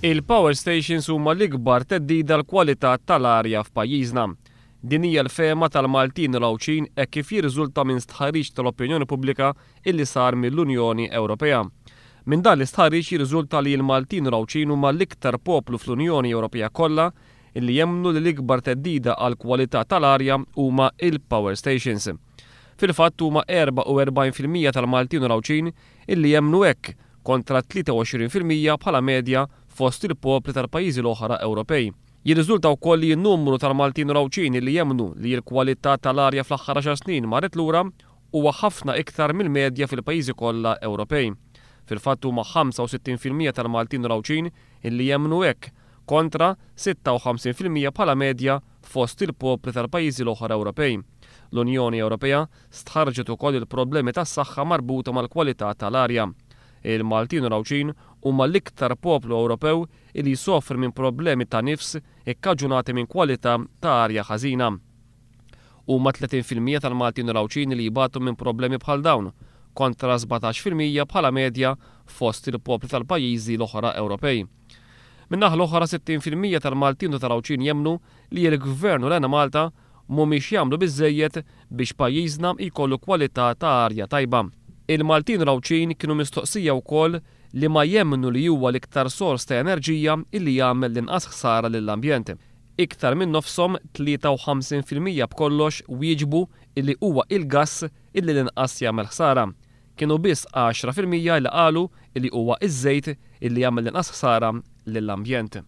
Il-power stations huma l-ikbar theddida l-kwalità tal-arja f'pajjiżna. Din hija l-fehma tal-Maltin Rawċin hekk kif jirriżulta minn stħarriġ tal-opinjoni pubblika illi sar mill-Unjoni Ewropea. Minn dan l-istħarriġ jirriżulta li l-Maltin Rawċin huma l-iktar poplu fl-Unjoni Ewropea kollha illi jemmnu li l-ikbar theddida għall kwalità tal-arja huma il-power stations. Fil-fatt huma 44% tal-Maltin Rawċin illi jemmnu hekk kontra 23% bħala medja fost il-popli tal-pajjiżi l-oħra Ewropej. Jirriżulta wkoll li n-numru tal-Maltin Rawċin li jemmnu li l-kwalità tal-arja fl-aħħar 10 snin marret lura huwa ħafna iktar mill-medja fil-pajjiżi kollha Ewropej. Fil-fatt huma 65% tal-Maltin Rawċin illi jemmnu hekk kontra 56% bħala medja fost il-popli tal-pajjiżi l-oħra Ewropej. L-Unjoni Ewropea stħarġet ukoll il-problemi tas-saħħa marbuta mal-kwalità tal-arja. Il-Maltin Rawċin huma l-iktar poplu Ewropew li jsofri minn problemi ta' nifs ikkaġunati minn kwalità ta' arja ħażina. Huma 30% tal-Maltin Rawċin li jibatu minn problemi bħal dawn, kontra 17% bħala medja fost il-popli tal-pajjiżi l-oħra Ewropej. Min-naħa l-oħra 60% tal-Maltin Rawċin jemmnu li l-Gvern u l-Għana Malta mhumiex jagħmlu biżżejjed biex pajjiżna jkollu kwalità ta' arja tajba. Il-Maltin Rawċin kienu mistoqsija wkoll li ma jemmnu li huwa l-iktar sors ta' enerġija illi jagħmel l-inqas ħsara lill-ambjent. Iktar minn nofshom 53% b'kollox wieġbu illi huwa il-gass illi l-inqas jagħmel ħsara. Kienu biss 10% li qalu illi huwa iż-żejt illi jagħmel l-inqas ħsara lill-ambjent.